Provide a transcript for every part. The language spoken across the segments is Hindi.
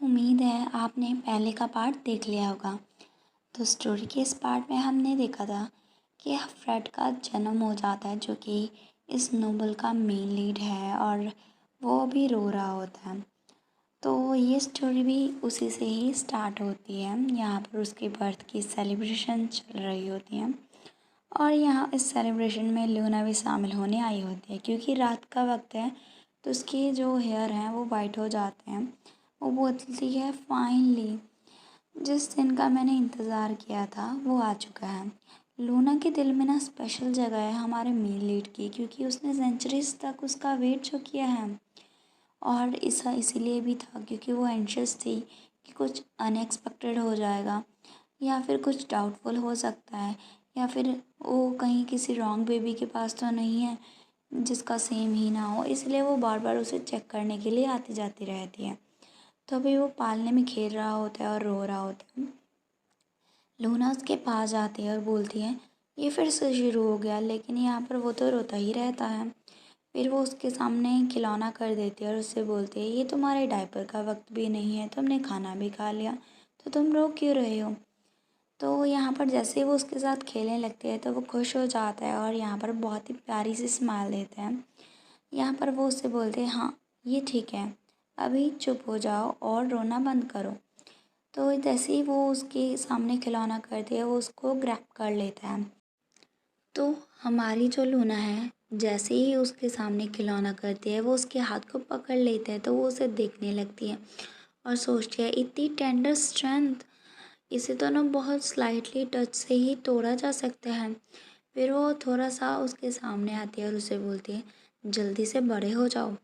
उम्मीद है आपने पहले का पार्ट देख लिया होगा। तो स्टोरी के इस पार्ट में हमने देखा था कि फ्रेड का जन्म हो जाता है, जो कि इस नोवेल का मेन लीड है, और वो भी रो रहा होता है। तो ये स्टोरी भी उसी से ही स्टार्ट होती है। यहाँ पर उसके बर्थ की सेलिब्रेशन चल रही होती है, और यहाँ इस सेलिब्रेशन में लूना भी शामिल होने आई होती है। क्योंकि रात का वक्त है तो उसके जो हेयर हैं वो वाइट हो जाते हैं। वो बोलती है, फाइनली जिस दिन का मैंने इंतज़ार किया था वो आ चुका है। लूना के दिल में ना स्पेशल जगह है हमारे मेन लीड की, क्योंकि उसने सेंचुरीज तक उसका वेट जो किया है। और इसीलिए भी था क्योंकि वो एंशियस थी कि कुछ अनएक्सपेक्टेड हो जाएगा, या फिर कुछ डाउटफुल हो सकता है, या फिर वो कहीं किसी रॉन्ग बेबी के पास तो नहीं है जिसका सेम ही ना हो। इसलिए वो बार बार उसे चेक करने के लिए आती जाती रहती है। तो अभी वो पालने में खेल रहा होता है और रो रहा होता है। लूना उसके पास आती है और बोलती है, ये फिर से शुरू हो गया, लेकिन यहाँ पर वो तो रोता ही रहता है। फिर वो उसके सामने खिलौना कर देती है और उससे बोलती है, ये तुम्हारे डायपर का वक्त भी नहीं है, तुमने खाना भी खा लिया, तो तुम रो क्यों रहे हो। तो यहाँ पर जैसे ही वो उसके साथ खेलने लगती है तो वो खुश हो जाता है, और यहाँ पर बहुत ही प्यारी सी स्माइल देता है। यहाँ पर वो उससे बोलते हैं, हाँ ये ठीक है, अभी चुप हो जाओ और रोना बंद करो। तो जैसे ही वो उसके सामने खिलौना करती है वो उसको ग्रैब कर लेता है। तो हमारी जो लूना है, जैसे ही उसके सामने खिलौना करती है वो उसके हाथ को पकड़ लेता है। तो वो उसे देखने लगती है और सोचती है, इतनी टेंडर स्ट्रेंथ, इसे तो ना बहुत स्लाइटली टच से ही तोड़ा जा सकता है। फिर वो थोड़ा सा उसके सामने आती है और उसे बोलती है, जल्दी से बड़े हो जाओ।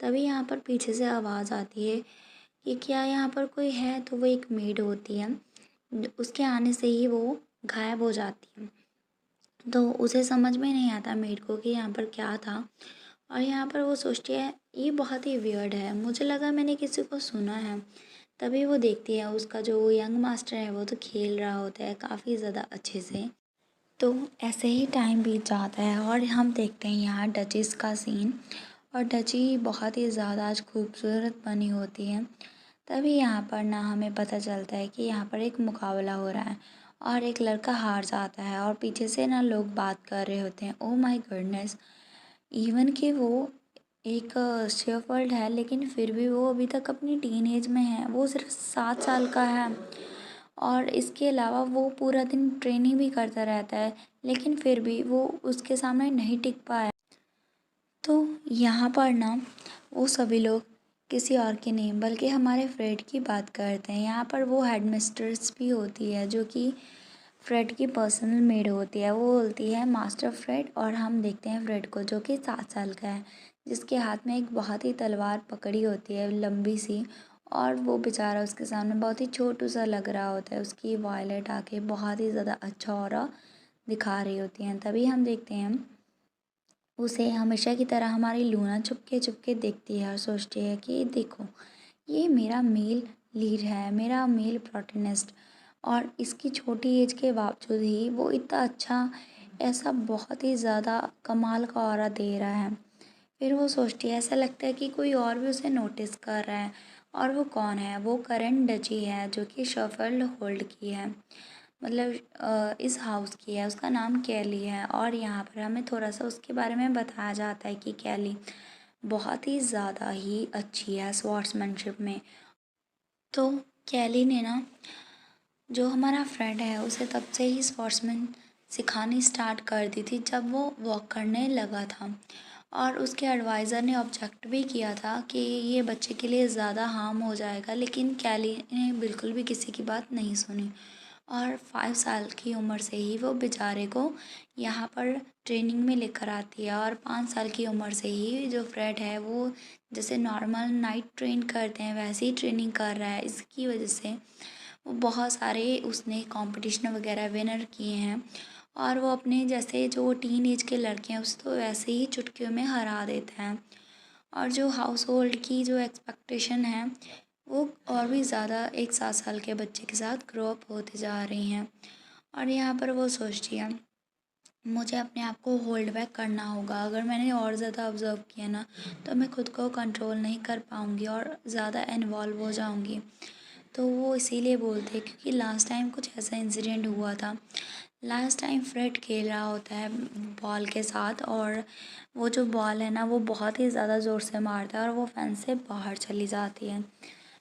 तभी यहाँ पर पीछे से आवाज़ आती है कि क्या यहाँ पर कोई है। तो वो एक मेड होती है, उसके आने से ही वो गायब हो जाती है। तो उसे समझ में नहीं आता मेड को कि यहाँ पर क्या था। और यहाँ पर वो सोचती है, ये बहुत ही वियर्ड है, मुझे लगा मैंने किसी को सुना है। तभी वो देखती है उसका जो यंग मास्टर है वो तो खेल रहा होता है काफ़ी ज़्यादा अच्छे से। तो ऐसे ही टाइम बीत जाता है और हम देखते हैं यहाँ डचेस का सीन। और डची बहुत ही ज़्यादा आज खूबसूरत बनी होती है। तभी यहाँ पर ना हमें पता चलता है कि यहाँ पर एक मुकाबला हो रहा है और एक लड़का हार जाता है, और पीछे से ना लोग बात कर रहे होते हैं, ओह माय गुडनेस, इवन कि वो एक शेफर्ड है लेकिन फिर भी वो अभी तक अपनी टीन एज में है। वो सिर्फ 7 साल का है, और इसके अलावा वो पूरा दिन ट्रेनिंग भी करता रहता है, लेकिन फिर भी वो उसके सामने नहीं टिक पाया। तो यहाँ पर ना वो सभी लोग किसी और की नहीं बल्कि हमारे फ्रेड की बात करते हैं। यहाँ पर वो हेड मिस्ट्रेस भी होती है जो कि फ्रेड की पर्सनल मेड होती है। वो बोलती है, मास्टर फ्रेड। और हम देखते हैं फ्रेड को जो कि 7 साल का है, जिसके हाथ में एक बहुत ही तलवार पकड़ी होती है लंबी सी, और वो बेचारा उसके सामने बहुत ही छोटू सा लग रहा होता है। उसकी वायलेट आके बहुत ही ज़्यादा अच्छा ऑरा दिखा रही होती हैं। तभी हम देखते हैं उसे हमेशा की तरह हमारी लूना चुपके चुपके देखती है और सोचती है कि देखो, ये मेरा मेल लीड है, मेरा मेल प्रोटैगनिस्ट, और इसकी छोटी एज के बावजूद ही वो इतना अच्छा, ऐसा बहुत ही ज़्यादा कमाल का ऑरा दे रहा है। फिर वो सोचती है, ऐसा लगता है कि कोई और भी उसे नोटिस कर रहा है। और वो कौन है, वो करंट डची है जो कि शफर्ड होल्ड की है, मतलब इस हाउस की है। उसका नाम कैली है, और यहाँ पर हमें थोड़ा सा उसके बारे में बताया जाता है कि कैली बहुत ही ज़्यादा ही अच्छी है स्वॉर्ड्समैनशिप में। तो कैली ने ना, जो हमारा फ्रेंड है, उसे तब से ही स्वॉर्ड्समैन सिखानी स्टार्ट कर दी थी जब वो वॉक करने लगा था। और उसके एडवाइज़र ने ऑब्जेक्ट भी किया था कि ये बच्चे के लिए ज़्यादा हार्म हो जाएगा, लेकिन कैली ने बिल्कुल भी किसी की बात नहीं सुनी। और 5 साल की उम्र से ही वो बेचारे को यहाँ पर ट्रेनिंग में लेकर आती है, और 5 साल की उम्र से ही जो फ्रेड है वो जैसे नॉर्मल नाइट ट्रेन करते हैं वैसे ही ट्रेनिंग कर रहा है। इसकी वजह से वो बहुत सारे उसने कंपटीशन वगैरह विनर किए हैं, और वो अपने जैसे जो टीन एज के लड़के हैं उसको वैसे ही चुटकियों में हरा देता है। और जो हाउस होल्ड की जो एक्सपेक्टेशन है वो और भी ज़्यादा एक 7 साल के बच्चे के साथ ग्रो अप होते जा रही हैं। और यहाँ पर वो सोचती है मुझे अपने आप को होल्ड बैक करना होगा। अगर मैंने और ज़्यादा ऑब्ज़र्व किया ना, तो मैं खुद को कंट्रोल नहीं कर पाऊँगी और ज़्यादा इन्वॉल्व हो जाऊँगी। तो वो इसीलिए बोलते हैं क्योंकि लास्ट टाइम कुछ ऐसा इंसिडेंट हुआ था। लास्ट टाइम फ्रेड खेल रहा होता है बॉल के साथ, और वो जो बॉल है ना, वो बहुत ही ज़्यादा ज़ोर से मारता है और वो फेंस से बाहर चली जाती है।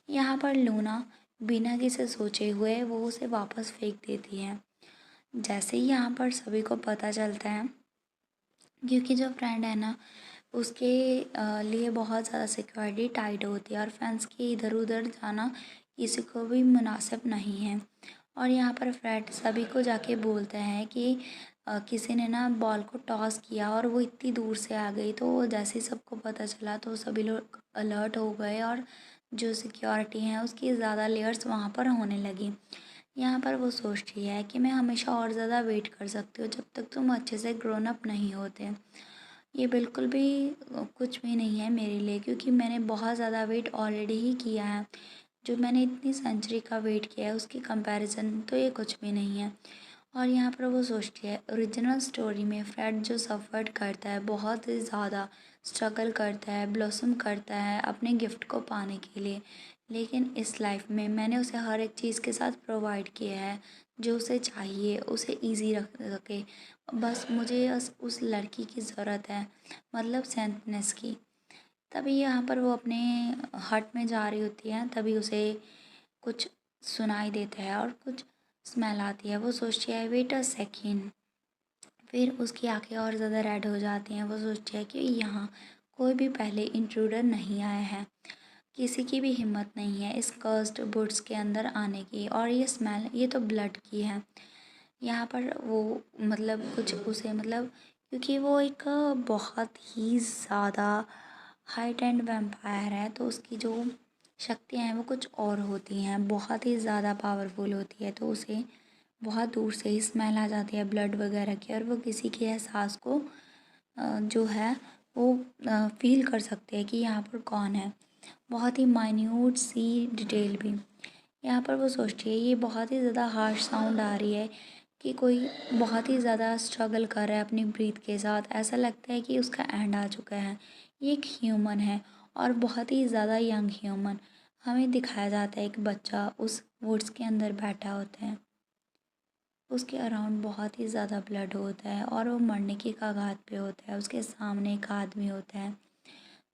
यहाँ पर लूना बिना किसी सोचे हुए वो उसे वापस फेंक देती है। जैसे ही यहाँ पर सभी को पता चलता है, क्योंकि जो फ्रेंड है ना, उसके लिए बहुत ज़्यादा सिक्योरिटी टाइट होती है और फ्रेंड्स के इधर उधर जाना किसी को भी मुनासिब नहीं है। और यहाँ पर फ्रेड सभी को जाके बोलता है कि किसी ने ना बॉल को टॉस किया और वो इतनी दूर से आ गई। तो जैसे ही सबको पता चला तो सभी लोग अलर्ट हो गए और जो सिक्योरिटी है उसकी ज़्यादा लेयर्स वहाँ पर होने लगी। यहाँ पर वो सोचती है कि मैं हमेशा और ज़्यादा वेट कर सकती हूँ जब तक तुम अच्छे से ग्रोन अप नहीं होते। ये बिल्कुल भी कुछ भी नहीं है मेरे लिए, क्योंकि मैंने बहुत ज़्यादा वेट ऑलरेडी ही किया है। जो मैंने इतनी सेंचुरी का वेट किया है उसकी कंपैरिजन तो ये कुछ भी नहीं है। और यहाँ पर वो सोचती है ओरिजिनल स्टोरी में फ्रेड जो सफ़र करता है, बहुत ही ज़्यादा स्ट्रगल करता है, ब्लॉसम करता है अपने गिफ्ट को पाने के लिए। लेकिन इस लाइफ में मैंने उसे हर एक चीज़ के साथ प्रोवाइड किया है जो उसे चाहिए, उसे इजी रख सके। बस मुझे उस लड़की की ज़रूरत है, मतलब सेंटनेस की। तभी यहाँ पर वो अपने हट में जा रही होती है, तभी उसे कुछ सुनाई देता है और कुछ स्मेल आती है। वो सोचती है वेट अ सेकेंड। फिर उसकी आंखें और ज़्यादा रेड हो जाती हैं। वो सोचती है कि यहाँ कोई भी पहले इंट्रूडर नहीं आया है, किसी की भी हिम्मत नहीं है इस कर्स्ड वुड्स के अंदर आने की। और ये स्मेल, ये तो ब्लड की है। यहाँ पर वो मतलब कुछ उसे मतलब, क्योंकि वो एक बहुत ही ज़्यादा हाइट एंड वैम्पायर है, तो उसकी जो शक्तियाँ हैं वो कुछ और होती हैं, बहुत ही ज़्यादा पावरफुल होती है। तो उसे बहुत दूर से ही स्मेल आ जाती है ब्लड वगैरह की, और वो किसी के एहसास को जो है वो फील कर सकते हैं कि यहाँ पर कौन है। बहुत ही माइन्यूट सी डिटेल भी। यहाँ पर वो सोचती है ये बहुत ही ज़्यादा हार्श साउंड आ रही है कि कोई बहुत ही ज़्यादा स्ट्रगल कर रहा है अपनी ब्रीथ के साथ। ऐसा लगता है कि उसका एंड आ चुका है। ये एक ह्यूमन है और बहुत ही ज़्यादा यंग ह्यूमन। हमें दिखाया जाता है एक बच्चा उस वुड्स के अंदर बैठा होता है, उसके अराउंड बहुत ही ज़्यादा ब्लड होता है और वो मरने की कगार पे होता है। उसके सामने एक आदमी होता है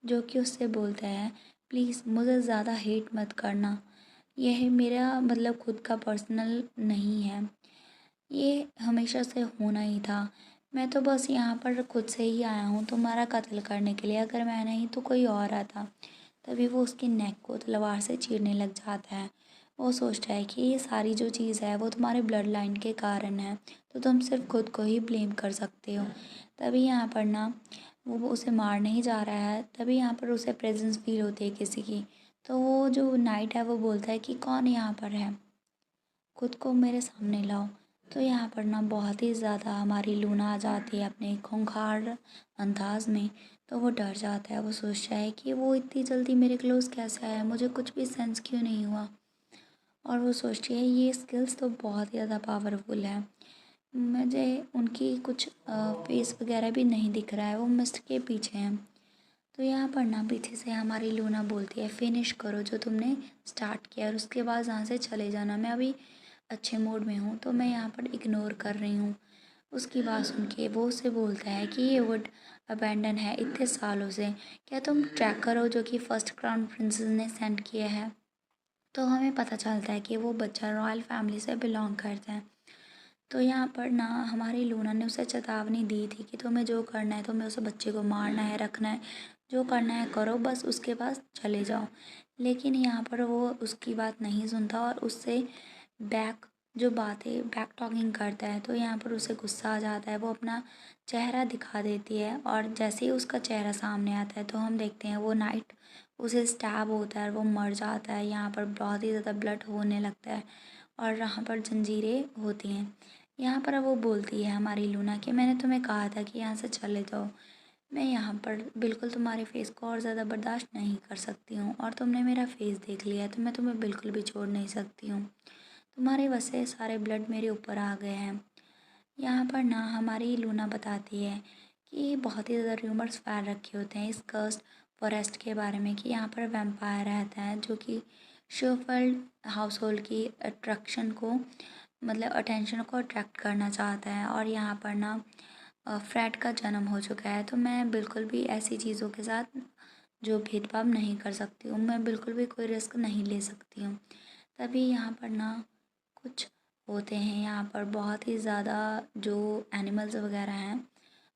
जो कि उससे बोलता है प्लीज़ मुझे ज़्यादा हेट मत करना, यह मेरा मतलब खुद का पर्सनल नहीं है, ये हमेशा से होना ही था। मैं तो बस यहाँ पर खुद से ही आया हूँ तुम्हारा कत्ल करने के लिए, अगर मैं नहीं तो कोई और आता। तभी वो उसकी नेक को तलवार से चीरने लग जाता है। वो सोचता है कि ये सारी जो चीज़ है वो तुम्हारे ब्लड लाइन के कारण है, तो तुम सिर्फ खुद को ही ब्लेम कर सकते हो। तभी यहाँ पर ना वो उसे मार नहीं जा रहा है, तभी यहाँ पर उसे प्रेजेंस फील होती है किसी की। तो वो जो नाइट है वो बोलता है कि कौन यहाँ पर है, खुद को मेरे सामने लाओ। तो यहाँ पर ना बहुत ही ज़्यादा हमारी लूना आ जाती है अपने खूंखार अंदाज में। तो वो डर जाता है, वो सोचता है कि वो इतनी जल्दी मेरे क्लोज़ कैसे आया, मुझे कुछ भी सेंस क्यों नहीं हुआ। और वो सोचती है ये स्किल्स तो बहुत ही ज़्यादा पावरफुल है, मुझे उनकी कुछ फेस वगैरह भी नहीं दिख रहा है, वो मिस्ट के पीछे हैं। तो यहाँ पर ना पीछे से हमारी लूना बोलती है फिनिश करो जो तुमने स्टार्ट किया और उसके बाद यहाँ से चले जाना, मैं अभी अच्छे मूड में हूँ तो मैं यहाँ पर इग्नोर कर रही हूँ। उसकी बात सुन के वो उससे बोलता है कि ये वुड अबेंडन है इतने सालों से, क्या तुम ट्रैक करो जो कि फर्स्ट क्राउन प्रिंसेस ने सेंड किया है। तो हमें पता चलता है कि वो बच्चा रॉयल फैमिली से बिलोंग करता है। तो यहाँ पर ना हमारी लूना ने उसे चेतावनी दी थी कि तुम्हें जो करना है, तुम्हें उस बच्चे को मारना है, रखना है, जो करना है करो, बस उसके पास चले जाओ। लेकिन यहाँ पर वो उसकी बात नहीं सुनता और उससे बैक जो बातें बैक टॉकिंग करता है। तो यहाँ पर उसे गुस्सा आ जाता है, वो अपना चेहरा दिखा देती है और जैसे ही उसका चेहरा सामने आता है तो हम देखते हैं वो नाइट उसे स्टैब होता है और वो मर जाता है। यहाँ पर बहुत ही ज़्यादा ब्लड होने लगता है और यहाँ पर जंजीरें होती हैं। यहाँ पर वो बोलती है हमारी लूना कि मैंने तुम्हें कहा था कि यहाँ से चले जाओ, मैं यहाँ पर बिल्कुल तुम्हारे फेस को और ज़्यादा बर्दाश्त नहीं कर सकती हूँ और तुमने मेरा फेस देख लिया है तो मैं तुम्हें बिल्कुल भी छोड़ नहीं सकती हूँ, तुम्हारी वजह से सारे ब्लड मेरे ऊपर आ गए हैं। यहाँ पर ना हमारी लूना बताती है कि बहुत ही ज़्यादा रूमर्स फैल रखे होते हैं इस कर्स्ड फॉरेस्ट के बारे में कि यहाँ पर वैम्पायर रहता है जो कि शेफील्ड हाउस होल्ड की अट्रैक्शन को मतलब अटेंशन को अट्रैक्ट करना चाहता है। और यहाँ पर ना फ्रेड का जन्म हो चुका है, तो मैं बिल्कुल भी ऐसी चीज़ों के साथ जो भेदभाव नहीं कर सकती हूँ, मैं बिल्कुल भी कोई रिस्क नहीं ले सकती हूँ। तभी यहाँ पर ना कुछ होते हैं, यहाँ पर बहुत ही ज़्यादा जो एनिमल्स वगैरह हैं,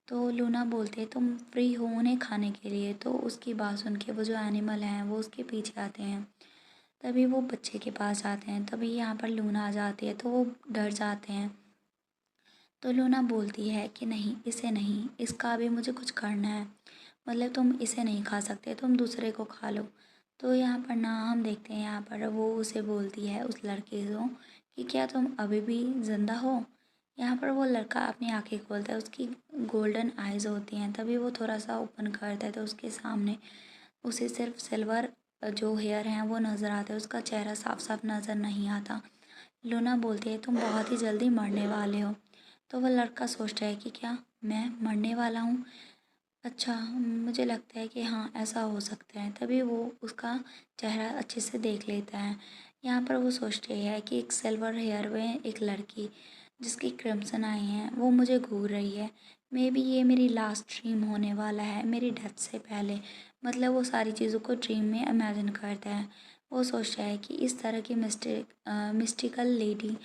तो लूना बोलते हैं तुम फ्री हो उन्हें खाने के लिए। तो उसकी बात सुन के वो जो एनिमल हैं वो उसके पीछे आते हैं। तभी वो बच्चे के पास जाते हैं, तभी यहाँ पर लूना आ जाती है, तो वो डर जाते हैं। तो लूना बोलती है कि नहीं, इसे नहीं, इसका अभी मुझे कुछ करना है, मतलब तुम इसे नहीं खा सकते, तुम दूसरे को खा लो। तो यहाँ पर ना हम देखते हैं, यहाँ पर वो उसे बोलती है उस लड़के को कि क्या तुम अभी भी ज़िंदा हो। यहाँ पर वो लड़का अपनी आंखें खोलता है, उसकी गोल्डन आइज़ होती हैं, तभी वो थोड़ा सा ओपन करता है तो उसके सामने उसे सिर्फ सिल्वर जो हेयर हैं वो नज़र आते हैं, उसका चेहरा साफ साफ नज़र नहीं आता। लूना बोलती है तुम बहुत ही जल्दी मरने वाले हो। तो वह लड़का सोचता है कि क्या मैं मरने वाला हूँ, अच्छा मुझे लगता है कि हाँ ऐसा हो सकता है। तभी वो उसका चेहरा अच्छे से देख लेता है। यहाँ पर वो सोचते हैं कि एक सिल्वर हेयर में एक लड़की जिसकी क्रिम्सन आई हैं वो मुझे घूर रही है, मे बी ये मेरी लास्ट ड्रीम होने वाला है मेरी डेथ से पहले। मतलब वो सारी चीज़ों को ड्रीम में इमेजिन करता है। वो सोचता है कि इस तरह की मिस्टिकल लेडी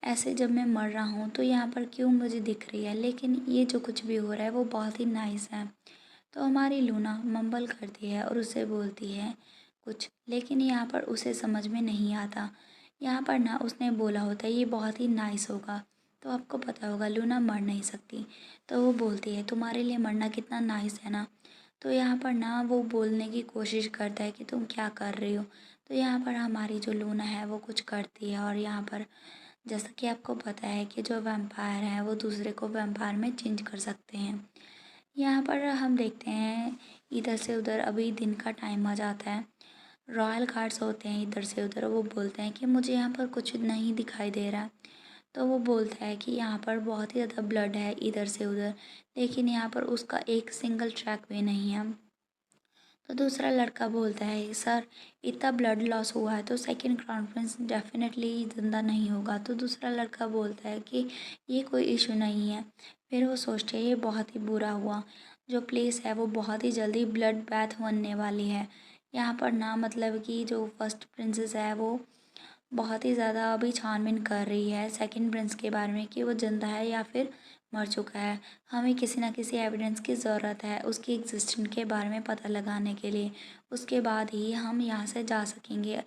ऐसे जब मैं मर रहा हूँ तो यहाँ पर क्यों मुझे दिख रही है, लेकिन ये जो कुछ भी हो रहा है वो बहुत ही नाइस है। तो हमारी लूना मम्बल करती है और उसे बोलती है कुछ, लेकिन यहाँ पर उसे समझ में नहीं आता। यहाँ पर ना उसने बोला होता है ये बहुत ही नाइस होगा, तो आपको पता होगा लूना मर नहीं सकती। तो वो बोलती है तुम्हारे लिए मरना कितना नाइस है ना। तो यहाँ पर ना वो बोलने की कोशिश करता है कि तुम क्या कर रही हो। तो यहाँ पर हमारी जो लूना है वो कुछ करती है, और यहाँ पर जैसा कि आपको पता है कि जो वैम्पायर हैं वो दूसरे को वैम्पायर में चेंज कर सकते हैं। यहाँ पर हम देखते हैं इधर से उधर अभी दिन का टाइम आ जाता है, रॉयल गार्ड्स होते हैं इधर से उधर, वो बोलते हैं कि मुझे यहाँ पर कुछ नहीं दिखाई दे रहा। तो वो बोलता है कि यहाँ पर बहुत ही ज़्यादा ब्लड है इधर से उधर, लेकिन यहाँ पर उसका एक सिंगल ट्रैक भी नहीं है। तो दूसरा लड़का बोलता है सर इतना ब्लड लॉस हुआ है तो सेकंड क्राउन प्रिंस डेफिनेटली ज़िंदा नहीं होगा। तो दूसरा लड़का बोलता है कि ये कोई इशू नहीं है। फिर वो सोचते हैं ये बहुत ही बुरा हुआ, जो प्लेस है वो बहुत ही जल्दी ब्लड बैथ बनने वाली है। यहाँ पर ना मतलब कि जो फर्स्ट प्रिंसेस है वो बहुत ही ज़्यादा अभी छानबीन कर रही है सेकंड प्रिंस के बारे में कि वो ज़िंदा है या फिर मर चुका है। हमें किसी ना किसी एविडेंस की ज़रूरत है उसकी एग्जिस्टेंस के बारे में पता लगाने के लिए, उसके बाद ही हम यहाँ से जा सकेंगे,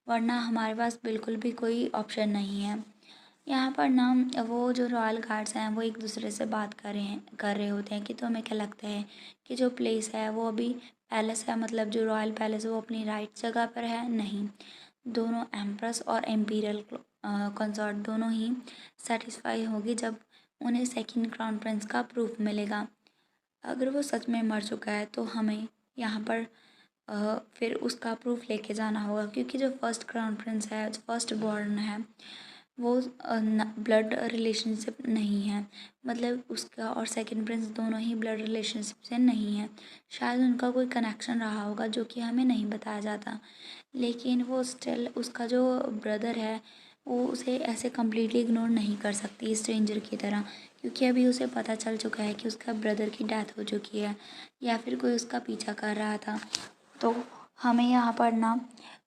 वरना हमारे पास बिल्कुल भी कोई ऑप्शन नहीं है। यहाँ पर ना वो जो रॉयल गार्ड्स हैं वो एक दूसरे से बात कर रहे होते हैं कि तो हमें क्या लगता है कि जो प्लेस है वो अभी पैलेस है, मतलब जो रॉयल पैलेस है वो अपनी राइट जगह पर है, नहीं। दोनों एम्प्रेस और एम्पीरियल कंसॉर्ट दोनों ही सेटिस्फाई होगी जब उन्हें सेकंड क्राउन प्रिंस का प्रूफ मिलेगा। अगर वो सच में मर चुका है तो हमें यहाँ पर फिर उसका प्रूफ लेके जाना होगा, क्योंकि जो फर्स्ट क्राउन प्रिंस है जो फर्स्ट बॉर्न है वो ब्लड रिलेशनशिप नहीं है, मतलब उसका और सेकंड प्रिंस दोनों ही ब्लड रिलेशनशिप से नहीं है। शायद उनका कोई कनेक्शन रहा होगा जो कि हमें नहीं बताया जाता, लेकिन वो स्टिल उसका जो ब्रदर है वो उसे ऐसे कम्प्लीटली इग्नोर नहीं कर सकती स्ट्रेंजर की तरह, क्योंकि अभी उसे पता चल चुका है कि उसका ब्रदर की डेथ हो चुकी है या फिर कोई उसका पीछा कर रहा था। तो हमें यहाँ पर ना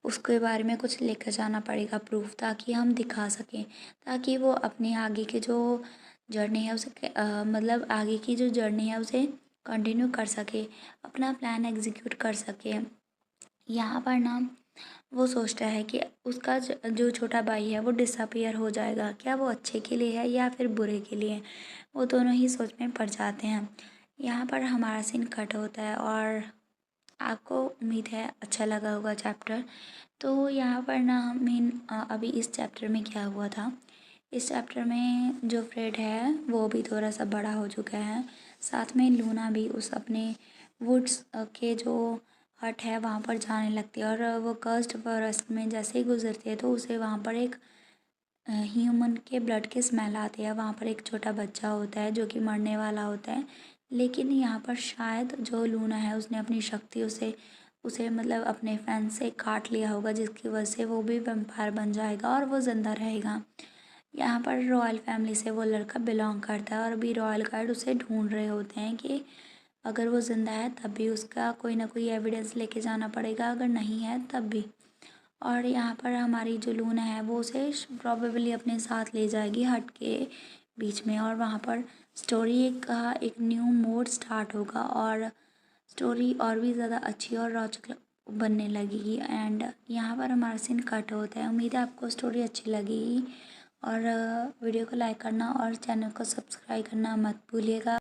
उसके बारे में कुछ लेकर जाना पड़ेगा प्रूफ, ताकि हम दिखा सकें, ताकि वो अपनी आगे की जो जर्नी है उसे मतलब आगे की जो जर्नी है उसे कंटिन्यू कर सके, अपना प्लान एग्जीक्यूट कर सके। यहाँ पर ना वो सोचता है कि उसका जो छोटा भाई है वो डिसअपियर हो जाएगा, क्या वो अच्छे के लिए है या फिर बुरे के लिए, वो दोनों ही सोच में पड़ जाते हैं। यहाँ पर हमारा सीन कट होता है और आपको उम्मीद है अच्छा लगा होगा चैप्टर। तो यहाँ पर ना मीन अभी इस चैप्टर में क्या हुआ था, इस चैप्टर में जो फ्रेड है वो भी थोड़ा सा बड़ा हो चुका है, साथ में लूना भी उस अपने वुड्स के जो हट है वहाँ पर जाने लगती है, और वो कर्स्ड फॉरेस्ट में जैसे ही गुजरती है तो उसे वहाँ पर एक ह्यूमन के ब्लड की स्मेल आती है। वहाँ पर एक छोटा बच्चा होता है जो कि मरने वाला होता है, लेकिन यहाँ पर शायद जो लूना है उसने अपनी शक्ति उसे उसे मतलब अपने फैन से काट लिया होगा, जिसकी वजह से वो भी वैम्पायर बन जाएगा और वो ज़िंदा रहेगा। यहाँ पर रॉयल फैमिली से वो लड़का बिलोंग करता है और अभी रॉयल गार्ड उसे ढूंढ रहे होते हैं कि अगर वो ज़िंदा है तब भी उसका कोई ना कोई एविडेंस लेके जाना पड़ेगा, अगर नहीं है तब भी। और यहाँ पर हमारी जो लूना है वो उसे प्रॉबेबली अपने साथ ले जाएगी हट के बीच में, और वहाँ पर स्टोरी का एक न्यू मोड स्टार्ट होगा और स्टोरी और भी ज़्यादा अच्छी और रोचक बनने लगेगी। एंड यहाँ पर हमारा सीन कट होता है। उम्मीद है आपको स्टोरी अच्छी लगेगी और वीडियो को लाइक करना और चैनल को सब्सक्राइब करना मत भूलिएगा।